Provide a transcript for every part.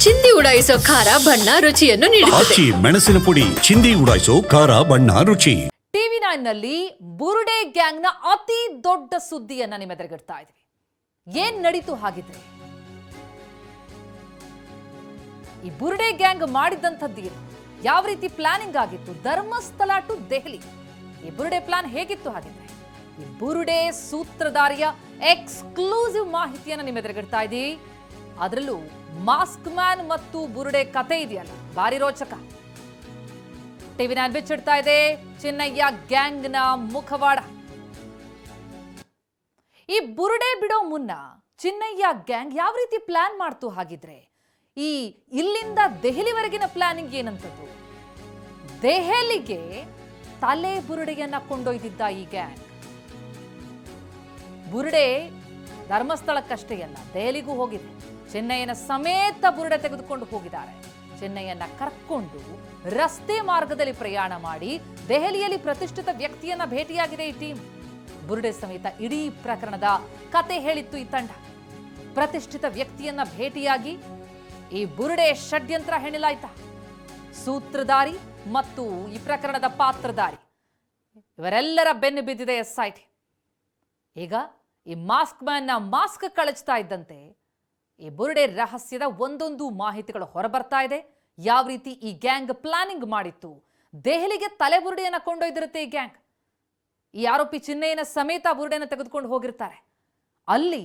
ಚಿಂದಿ ಉಡಾಯಿಸೋ ಖಾರ ಬಣ್ಣ ರುಚಿಯನ್ನು ನೀಡುತ್ತದೆ. ಮೆಣಸಿನ ಪುಡಿ ಚಿಂದಿ ಉಡಾಯಿಸೋ ಖಾರ ಬಣ್ಣ ರುಚಿ. TV9 ನಲ್ಲಿ ಬುರುಡೆ ಗ್ಯಾಂಗ್ನ ಅತಿ ದೊಡ್ಡ ಸುದ್ದಿಯನ್ನ ನಿಮ್ಮೆದುರಿಗಿಡ್ತಾ ಇದ್ವಿ. ಏನ್ ನಡೀತು ಹಾಗಿದ್ರೆ? ಈ ಬುರುಡೆ ಗ್ಯಾಂಗ್ ಮಾಡಿದಂಥದ್ದೇನು, ಯಾವ ರೀತಿ ಪ್ಲಾನಿಂಗ್ ಆಗಿತ್ತು? ಧರ್ಮಸ್ಥಳ ಟು ದೆಹಲಿ ಈ ಬುರುಡೆ ಪ್ಲಾನ್ ಹೇಗಿತ್ತು ಹಾಗಿದ್ರೆ? ಈ ಬುರುಡೆ ಸೂತ್ರಧಾರಿಯ ಎಕ್ಸ್ಕ್ಲೂಸಿವ್ ಮಾಹಿತಿಯನ್ನು ನಿಮ್ಮೆದುರಿಗಿಡ್ತಾ ಇದ್ದೀವಿ. ಅದರಲ್ಲೂ ಮಾಸ್ಕ್ ಮ್ಯಾನ್ ಮತ್ತು ಬುರುಡೆ ಕತೆ ಇದೆಯಲ್ಲ, ಭಾರಿ ರೋಚಕ. TV9 ಬಿಚ್ಚಿಡ್ತಾ ಇದೆ ಚಿನ್ನಯ್ಯ ಗ್ಯಾಂಗ್ನ ಮುಖವಾಡ. ಈ ಬುರುಡೆ ಬಿಡೋ ಮುನ್ನ ಚಿನ್ನಯ್ಯ ಗ್ಯಾಂಗ್ ಯಾವ ರೀತಿ ಪ್ಲಾನ್ ಮಾಡ್ತು ಹಾಗಿದ್ರೆ? ಈ ಇಲ್ಲಿಂದ ದೆಹಲಿವರೆಗಿನ ಪ್ಲಾನಿಂಗ್ ಏನಂತದ್ದು? ದೆಹಲಿಗೆ ತಲೆ ಬುರುಡೆಯನ್ನ ಕೊಂಡೊಯ್ದಿದ್ದ ಈ ಗ್ಯಾಂಗ್. ಬುರುಡೆ ಧರ್ಮಸ್ಥಳಕ್ಕಷ್ಟೇ ಅಲ್ಲ, ದೆಹಲಿಗೂ ಹೋಗಿದೆ. ಚೆನ್ನೈನ ಸಮೇತ ಬುರುಡೆ ತೆಗೆದುಕೊಂಡು ಹೋಗಿದ್ದಾರೆ. ಚೆನ್ನೈಯನ್ನ ಕರ್ಕೊಂಡು ರಸ್ತೆ ಮಾರ್ಗದಲ್ಲಿ ಪ್ರಯಾಣ ಮಾಡಿ ದೆಹಲಿಯಲ್ಲಿ ಪ್ರತಿಷ್ಠಿತ ವ್ಯಕ್ತಿಯನ್ನ ಭೇಟಿಯಾಗಿದೆ ಈ ಟೀಮ್. ಬುರುಡೆ ಸಮೇತ ಇಡೀ ಪ್ರಕರಣದ ಕತೆ ಹೇಳಿತ್ತು ಈ ತಂಡ. ಪ್ರತಿಷ್ಠಿತ ವ್ಯಕ್ತಿಯನ್ನ ಭೇಟಿಯಾಗಿ ಈ ಬುರುಡೆ ಷಡ್ಯಂತ್ರ ಹೆಣಲಾಯ್ತ. ಸೂತ್ರಧಾರಿ ಮತ್ತು ಈ ಪ್ರಕರಣದ ಪಾತ್ರಧಾರಿ ಇವರೆಲ್ಲರ ಬೆನ್ನು ಬಿದ್ದಿದೆ SIT. ಈಗ ಈ ಮಾಸ್ಕ್ ಮ್ಯಾನ್ನ ಮಾಸ್ಕ್ ಕಳಚ್ತಾ ಇದ್ದಂತೆ ಈ ಬುರುಡೆ ರಹಸ್ಯದ ಒಂದೊಂದು ಮಾಹಿತಿಗಳು ಹೊರಬರ್ತಾ ಇದೆ. ಯಾವ ರೀತಿ ಈ ಗ್ಯಾಂಗ್ ಪ್ಲಾನಿಂಗ್ ಮಾಡಿತ್ತು? ದೆಹಲಿಗೆ ತಲೆ ಬುರುಡೆಯನ್ನ ಕೊಂಡೊಯ್ದಿರುತ್ತೆ ಈ ಗ್ಯಾಂಗ್. ಈ ಆರೋಪಿ ಚಿನ್ನಯ್ಯನ ಸಮೇತ ಬುರುಡೆಯನ್ನು ತೆಗೆದುಕೊಂಡು ಹೋಗಿರ್ತಾರೆ. ಅಲ್ಲಿ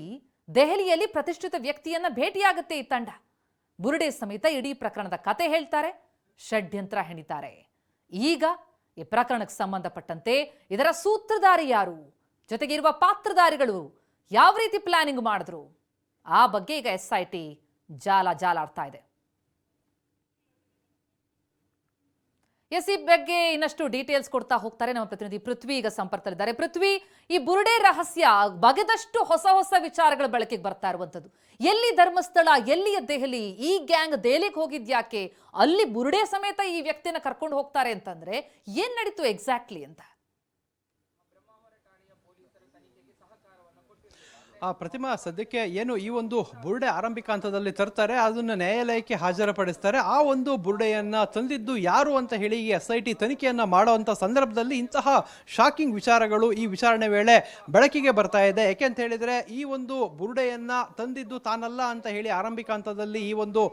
ದೆಹಲಿಯಲ್ಲಿ ಪ್ರತಿಷ್ಠಿತ ವ್ಯಕ್ತಿಯನ್ನ ಭೇಟಿಯಾಗುತ್ತೆ ಈ ತಂಡ. ಬುರುಡೆ ಸಮೇತ ಇಡೀ ಪ್ರಕರಣದ ಕತೆ ಹೇಳ್ತಾರೆ, ಷಡ್ಯಂತ್ರ ಹೆಣಿತಾರೆ. ಈಗ ಈ ಪ್ರಕರಣಕ್ಕೆ ಸಂಬಂಧಪಟ್ಟಂತೆ ಇದರ ಸೂತ್ರಧಾರಿ ಯಾರು, ಜೊತೆಗಿರುವ ಪಾತ್ರಧಾರಿಗಳು ಯಾವ ರೀತಿ ಪ್ಲಾನಿಂಗ್ ಮಾಡಿದ್ರು, ಆ ಬಗ್ಗೆ ಈಗ SIT ಜಾಲಾಡ್ತಾ ಇದೆ. ಈ ಬಗ್ಗೆ ಇನ್ನಷ್ಟು ಡೀಟೇಲ್ಸ್ ಕೊಡ್ತಾ ಹೋಗ್ತಾರೆ ನಮ್ಮ ಪ್ರತಿನಿಧಿ ಪೃಥ್ವಿ ಈಗ ಸಂಪರ್ಕದಲ್ಲಿದ್ದಾರೆ. ಪೃಥ್ವಿ, ಈ ಬುರುಡೆ ರಹಸ್ಯ ಬಗೆದಷ್ಟು ಹೊಸ ಹೊಸ ವಿಚಾರಗಳು ಬೆಳಕಿಗೆ ಬರ್ತಾ ಇರುವಂತದ್ದು. ಎಲ್ಲಿ ಧರ್ಮಸ್ಥಳ, ಎಲ್ಲಿಯ ದೆಹಲಿ? ಈ ಗ್ಯಾಂಗ್ ದೆಹಲಿಗೆ ಹೋಗಿದ್ಯಾಕೆ? ಅಲ್ಲಿ ಬುರುಡೆ ಸಮೇತ ಈ ವ್ಯಕ್ತಿಯನ್ನ ಕರ್ಕೊಂಡು ಹೋಗ್ತಾರೆ ಅಂತಂದ್ರೆ ಏನ್ ನಡೀತು ಎಕ್ಸಾಕ್ಟ್ಲಿ ಅಂತ? ಪ್ರತಿಮಾ, ಸದ್ಯಕ್ಕೆ ಏನು ಈ ಒಂದು ಬುರುಡೆ ಆರಂಭಿಕ ಹಂತದಲ್ಲಿ ತರ್ತಾರೆ, ಅದನ್ನು ನ್ಯಾಯಾಲಯಕ್ಕೆ ಹಾಜರುಪಡಿಸ್ತಾರೆ. ಆ ಒಂದು ಬುರುಡೆಯನ್ನ ತಂದಿದ್ದು ಯಾರು ಅಂತ ಹೇಳಿ SIT ತನಿಖೆಯನ್ನ ಮಾಡುವಂತ ಸಂದರ್ಭದಲ್ಲಿ ಇಂತಹ ಶಾಕಿಂಗ್ ವಿಚಾರಗಳು ಈ ವಿಚಾರಣೆ ವೇಳೆ ಬೆಳಕಿಗೆ ಬರ್ತಾ ಇದೆ. ಯಾಕೆಂತ ಹೇಳಿದ್ರೆ ಈ ಒಂದು ಬುರುಡೆಯನ್ನ ತಂದಿದ್ದು ತಾನಲ್ಲ ಅಂತ ಹೇಳಿ ಆರಂಭಿಕ ಹಂತದಲ್ಲಿ ಈ ಒಂದು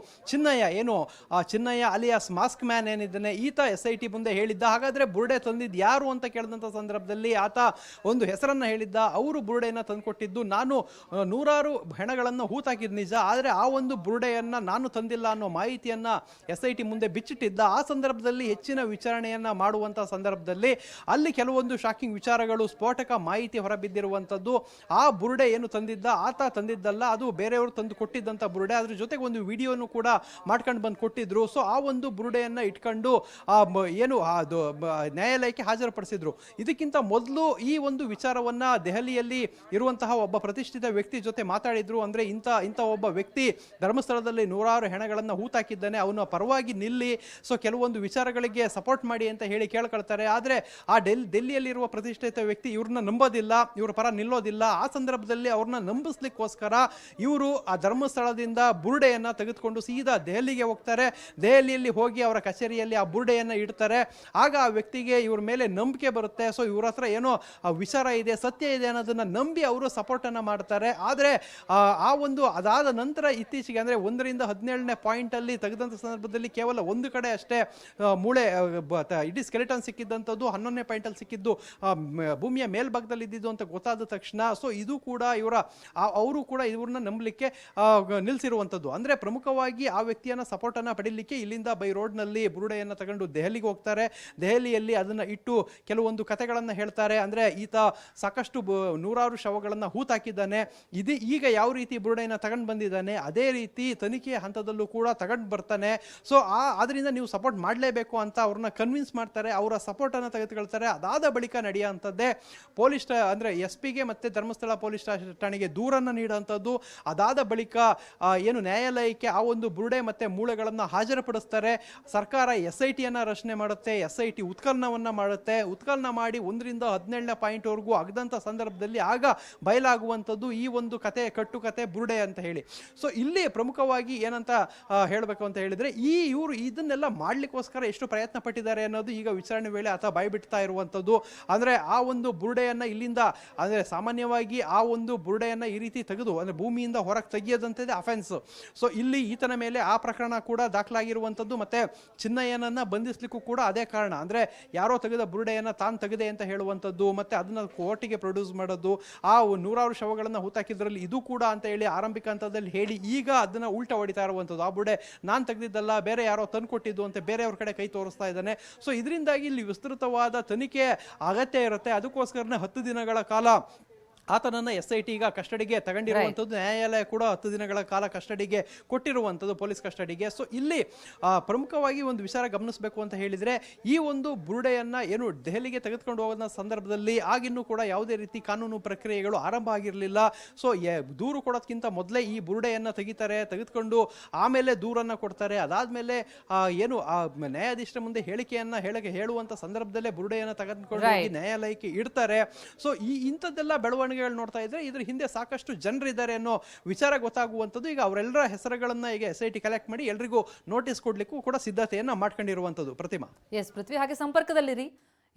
ಚಿನ್ನಯ್ಯ ಅಲಿಯಾಸ್ ಮಾಸ್ಕ್ ಮ್ಯಾನ್ ಏನಿದ್ದಾನೆ ಈತ SIT ಮುಂದೆ ಹೇಳಿದ್ದ. ಹಾಗಾದ್ರೆ ಬುರುಡೆ ತಂದಿದ್ದು ಯಾರು ಅಂತ ಕೇಳಿದಂತ ಸಂದರ್ಭದಲ್ಲಿ ಆತ ಒಂದು ಹೆಸರನ್ನ ಹೇಳಿದ್ದ. ಅವರು ಬುರುಡೆಯನ್ನ ತಂದುಕೊಟ್ಟಿದ್ದು ನಾನು ನೂರಾರು ಹೆಣಗಳನ್ನು ಹೂತಾಕಿದ್ ನಿಜ, ಆದರೆ ಆ ಒಂದು ಬುರುಡೆಯನ್ನ ನಾನು ತಂದಿಲ್ಲ ಅನ್ನೋ ಮಾಹಿತಿಯನ್ನ SIT ಮುಂದೆ ಬಿಚ್ಚಿಟ್ಟಿದ್ದ. ಆ ಸಂದರ್ಭದಲ್ಲಿ ಹೆಚ್ಚಿನ ವಿಚಾರಣೆಯನ್ನ ಮಾಡುವಂತಹ ಸಂದರ್ಭದಲ್ಲಿ ಅಲ್ಲಿ ಕೆಲವೊಂದು ಶಾಕಿಂಗ್ ವಿಚಾರಗಳು, ಸ್ಫೋಟಕ ಮಾಹಿತಿ ಹೊರಬಿದ್ದಿರುವಂತದ್ದು. ಆ ಬುರುಡೆ ಏನು ತಂದಿದ್ದ ಆತ ತಂದಿದ್ದಲ್ಲ, ಅದು ಬೇರೆಯವರು ತಂದು ಕೊಟ್ಟಿದ್ದಂತ ಬುರುಡೆ. ಅದ್ರ ಜೊತೆಗೆ ಒಂದು ವಿಡಿಯೋನು ಕೂಡ ಮಾಡ್ಕೊಂಡು ಬಂದು ಕೊಟ್ಟಿದ್ರು. ಸೊ ಆ ಒಂದು ಬುರುಡೆಯನ್ನ ಇಟ್ಕೊಂಡು ನ್ಯಾಯಾಲಯಕ್ಕೆ ಹಾಜರುಪಡಿಸಿದ್ರು. ಇದಕ್ಕಿಂತ ಮೊದಲು ಈ ಒಂದು ವಿಚಾರವನ್ನ ದೆಹಲಿಯಲ್ಲಿ ಇರುವಂತಹ ಒಬ್ಬ ಪ್ರತಿಷ್ಠಿತ ವ್ಯಕ್ತಿ ಜೊತೆ ಮಾತಾಡಿದ್ರು. ಅಂದ್ರೆ ಇಂಥ ಒಬ್ಬ ವ್ಯಕ್ತಿ ಧರ್ಮಸ್ಥಳದಲ್ಲಿ ನೂರಾರು ಹೆಣಗಳನ್ನು ಹೂತಾಕಿದ್ದಾನೆ, ಅವನ ಪರವಾಗಿ ನಿಲ್ಲಿ, ಸೊ ಕೆಲವೊಂದು ವಿಚಾರಗಳಿಗೆ ಸಪೋರ್ಟ್ ಮಾಡಿ ಅಂತ ಹೇಳಿ ಕೇಳ್ಕೊಳ್ತಾರೆ. ಆದ್ರೆ ಆ ಡೆಲ್ಲಿಯಲ್ಲಿರುವ ಪ್ರತಿಷ್ಠಿತ ವ್ಯಕ್ತಿ ಇವ್ರನ್ನ ನಂಬೋದಿಲ್ಲ, ಇವ್ರ ಪರ ನಿಲ್ಲೋದಿಲ್ಲ. ಆ ಸಂದರ್ಭದಲ್ಲಿ ಅವ್ರನ್ನ ನಂಬಿಸ್ಲಿಕ್ಕೋಸ್ಕರ ಇವರು ಆ ಧರ್ಮಸ್ಥಳದಿಂದ ಬುರುಡೆಯನ್ನ ತೆಗೆದುಕೊಂಡು ಸೀದಾ ದೆಹಲಿಗೆ ಹೋಗ್ತಾರೆ. ದೆಹಲಿಯಲ್ಲಿ ಹೋಗಿ ಅವರ ಕಚೇರಿಯಲ್ಲಿ ಆ ಬುರುಡೆಯನ್ನ ಇಡ್ತಾರೆ. ಆಗ ಆ ವ್ಯಕ್ತಿಗೆ ಇವ್ರ ಮೇಲೆ ನಂಬಿಕೆ ಬರುತ್ತೆ. ಸೊ ಇವ್ರ ಹತ್ರ ಏನೋ ವಿಚಾರ ಇದೆ, ಸತ್ಯ ಇದೆ ಅನ್ನೋದನ್ನ ನಂಬಿ ಅವರು ಸಪೋರ್ಟ್ ಅನ್ನ ಮಾಡ್ತಾರೆ. ಆದ್ರೆ ಅದಾದ ನಂತರ ಇತ್ತೀಚೆಗೆ ಅಂದ್ರೆ 1ರಿಂದ 17ನೇ ಪಾಯಿಂಟ್ ಅಲ್ಲಿ ತೆಗೆದಂತ ಸಂದರ್ಭದಲ್ಲಿ ಕೇವಲ ಒಂದು ಕಡೆ ಅಷ್ಟೇ ಮೂಳೆ ಇಡೀ ಸ್ಕೆಲಿಟನ್ ಸಿಕ್ಕಿದ್ದಂಥದ್ದು, 11ನೇ ಪಾಯಿಂಟ್ ಅಲ್ಲಿ ಸಿಕ್ಕಿದ್ದು ಭೂಮಿಯ ಮೇಲ್ಭಾಗದಲ್ಲಿ ಇದ್ದಿದ್ದು ಅಂತ ಗೊತ್ತಾದ ತಕ್ಷಣ ಸೊ ಇದು ಕೂಡ ಅವರು ಕೂಡ ಇವ್ರನ್ನ ನಂಬಲಿಕ್ಕೆ ನಿಲ್ಸಿರುವಂತದ್ದು. ಅಂದ್ರೆ ಪ್ರಮುಖವಾಗಿ ಆ ವ್ಯಕ್ತಿಯನ್ನ ಸಪೋರ್ಟ್ ಅನ್ನ ಪಡೀಲಿಕ್ಕೆ ಇಲ್ಲಿಂದ ಬೈ ರೋಡ್ ನಲ್ಲಿ ಬುರುಡೆಯನ್ನ ತಗೊಂಡು ದೆಹಲಿಗೆ ಹೋಗ್ತಾರೆ. ದೆಹಲಿಯಲ್ಲಿ ಅದನ್ನ ಇಟ್ಟು ಕೆಲವೊಂದು ಕಥೆಗಳನ್ನ ಹೇಳ್ತಾರೆ. ಅಂದ್ರೆ ಈತ ಸಾಕಷ್ಟು ನೂರಾರು ಶವಗಳನ್ನ ಹೂತಾಕಿದ್ದಾನೆ, ಈಗ ಯಾವ ರೀತಿ ಬುರುಡೆಯನ್ನ ತಗೊಂಡು ಬಂದಿದ್ದಾನೆ ಅದೇ ರೀತಿ ತನಿಖೆಯ ಹಂತದಲ್ಲೂ ಕೂಡ ತಗೊಂಡು ಬರ್ತಾನೆ. ಸೊ ಆದ್ರಿಂದ ನೀವು ಸಪೋರ್ಟ್ ಮಾಡಲೇಬೇಕು ಅಂತ ಅವ್ರನ್ನ ಕನ್ವಿನ್ಸ್ ಮಾಡ್ತಾರೆ, ಅವರ ಸಪೋರ್ಟ್ ಅನ್ನ ತೆಗೆದುಕೊಳ್ತಾರೆ. ಅದಾದ ಬಳಿಕ ನಡೆಯುವಂಥದ್ದೇ ಪೊಲೀಸ್ ಅಂದ್ರೆ SPಗೆ ಮತ್ತೆ ಧರ್ಮಸ್ಥಳ ಪೊಲೀಸ್ ಠಾಣೆಗೆ ದೂರನ್ನ ನೀಡುವಂಥದ್ದು. ಅದಾದ ಬಳಿಕ ಏನು ನ್ಯಾಯಾಲಯಕ್ಕೆ ಆ ಒಂದು ಬುರುಡೆ ಮತ್ತೆ ಮೂಳೆಗಳನ್ನ ಹಾಜರುಪಡಿಸ್ತಾರೆ. ಸರ್ಕಾರ SITಯನ್ನ ರಚನೆ ಮಾಡುತ್ತೆ, SIT ಉತ್ಖನನವನ್ನ ಮಾಡುತ್ತೆ. ಉತ್ಖನನ ಮಾಡಿ 1ರಿಂದ 17ನೇ ಪಾಯಿಂಟ್ ವರೆಗೂ ಆಗದಂತ ಸಂದರ್ಭದಲ್ಲಿ ಆಗ ಬಯಲಾಗುವಂಥದ್ದು ಇರುವಂತದ್ದು ಈ ಒಂದು ಕಟ್ಟುಕತೆ ಬುರುಡೆ ಅಂತ ಹೇಳಿ. ಸೊ ಇಲ್ಲಿ ಪ್ರಮುಖವಾಗಿ ಏನಂತ ಹೇಳಬೇಕು ಅಂತ ಹೇಳಿದ್ರೆ, ಇವರು ಇದನ್ನೆಲ್ಲ ಮಾಡ್ಲಿಕ್ಕೋಸ್ಕರ ಎಷ್ಟು ಪ್ರಯತ್ನ ಪಟ್ಟಿದ್ದಾರೆ ಅನ್ನೋದು ಈಗ ವಿಚಾರಣೆ ವೇಳೆ ಆತ ಬಾಯ್ಬಿಡ್ತಾ ಇರುವಂತದ್ದು. ಅಂದ್ರೆ ಆ ಒಂದು ಬುರುಡೆಯನ್ನ ಇಲ್ಲಿಂದ, ಅಂದ್ರೆ ಸಾಮಾನ್ಯವಾಗಿ ಆ ಒಂದು ಬುರುಡೆಯನ್ನ ಈ ರೀತಿ ತೆಗೆದು ಅಂದ್ರೆ ಭೂಮಿಯಿಂದ ಹೊರಗೆ ತೆಗೆಯೋದಂತದೇ ಅಫೆನ್ಸ್. ಸೊ ಇಲ್ಲಿ ಈತನ ಮೇಲೆ ಆ ಪ್ರಕರಣ ಕೂಡ ದಾಖಲಾಗಿರುವಂತದ್ದು. ಮತ್ತೆ ಚಿನ್ನಯ್ಯನನ್ನ ಬಂಧಿಸ್ಲಿಕ್ಕೂ ಕೂಡ ಅದೇ ಕಾರಣ, ಅಂದ್ರೆ ಯಾರೋ ತೆಗೆದ ಬುರುಡೆಯನ್ನ ತಾನು ತೆಗೆದೆ ಅಂತ ಹೇಳುವಂಥದ್ದು, ಮತ್ತೆ ಅದನ್ನ ಕೋರ್ಟಿಗೆ ಪ್ರೊಡ್ಯೂಸ್ ಮಾಡೋದು, ಆ 100 ಶವಗಳನ್ನ ಹೂತಾಕಿದ್ರಲ್ಲಿ ಇದು ಕೂಡ ಅಂತ ಹೇಳಿ ಆರಂಭಿಕ ಹಂತದಲ್ಲಿ ಹೇಳಿ ಈಗ ಅದನ್ನ ಉಲ್ಟಾ ಹೊಡಿತಾ ಇರುವಂಥದ್ದು. ಆ ಬುರುಡೆ ನಾನ್ ತೆಗೆದಿದ್ದಲ್ಲ, ಬೇರೆ ಯಾರೋ ತಂದು ಕೊಟ್ಟಿದ್ದು ಅಂತ ಬೇರೆಯವ್ರ ಕಡೆ ಕೈ ತೋರಿಸ್ತಾ ಇದ್ದಾನೆ. ಸೊ ಇದರಿಂದಾಗಿ ಇಲ್ಲಿ ವಿಸ್ತೃತವಾದ ತನಿಖೆ ಅಗತ್ಯ ಇರುತ್ತೆ. ಅದಕ್ಕೋಸ್ಕರನೇ 10 ದಿನಗಳ ಕಾಲ ಆತನನ್ನು SIT ಈಗ ಕಸ್ಟಡಿಗೆ ತಗೊಂಡಿರುವಂಥದ್ದು. ನ್ಯಾಯಾಲಯ ಕೂಡ 10 ದಿನಗಳ ಕಾಲ ಕಸ್ಟಡಿಗೆ ಕೊಟ್ಟಿರುವಂಥದ್ದು, ಪೊಲೀಸ್ ಕಸ್ಟಡಿಗೆ. ಸೊ ಇಲ್ಲಿ ಪ್ರಮುಖವಾಗಿ ಒಂದು ವಿಚಾರ ಗಮನಿಸಬೇಕು ಅಂತ ಹೇಳಿದ್ರೆ, ಈ ಒಂದು ಬುರುಡೆಯನ್ನ ಏನು ದೆಹಲಿಗೆ ತೆಗೆದುಕೊಂಡು ಹೋಗೋದ ಸಂದರ್ಭದಲ್ಲಿ ಆಗಿನ್ನೂ ಕೂಡ ಯಾವುದೇ ರೀತಿ ಕಾನೂನು ಪ್ರಕ್ರಿಯೆಗಳು ಆರಂಭ ಆಗಿರಲಿಲ್ಲ. ಸೊ ದೂರು ಕೊಡೋದಕ್ಕಿಂತ ಮೊದಲೇ ಈ ಬುರುಡೆಯನ್ನ ತೆಗೆದುಕೊಂಡು ಆಮೇಲೆ ದೂರನ್ನ ಕೊಡ್ತಾರೆ. ಅದಾದ್ಮೇಲೆ ಏನು ನ್ಯಾಯಾಧೀಶರ ಮುಂದೆ ಹೇಳುವಂತ ಸಂದರ್ಭದಲ್ಲೇ ಬುರುಡೆಯನ್ನ ತೆಗೆದುಕೊಂಡು ಹೋಗಿ ನ್ಯಾಯಾಲಯಕ್ಕೆ ಇಡ್ತಾರೆ. ಸೊ ಇಂಥದ್ದೆಲ್ಲ ಬೆಳವಣಿಗೆ ನೋಡ್ತಾ ಇದ್ರೆ ಇದ್ರ ಹಿಂದೆ ಸಾಕಷ್ಟು ಜನರಿದ್ದಾರೆ ಅನ್ನೋ ವಿಚಾರ ಗೊತ್ತಾಗುವಂಥದ್ದು. ಈಗ ಅವರೆಲ್ಲರ ಹೆಸರುಗಳನ್ನ ಈಗ SIT ಕಲೆಕ್ಟ್ ಮಾಡಿ ಎಲ್ರಿಗೂ ನೋಟಿಸ್ ಕೊಡ್ಲಿಕ್ಕೂ ಕೂಡ ಸಿದ್ಧತೆಯನ್ನ ಮಾಡ್ಕೊಂಡಿರುವಂಥದ್ದು. ಪ್ರತಿಮಾ. ಎಸ್ ಪೃಥ್ವಿ, ಹಾಗೆ ಸಂಪರ್ಕದಲ್ಲಿರಿ.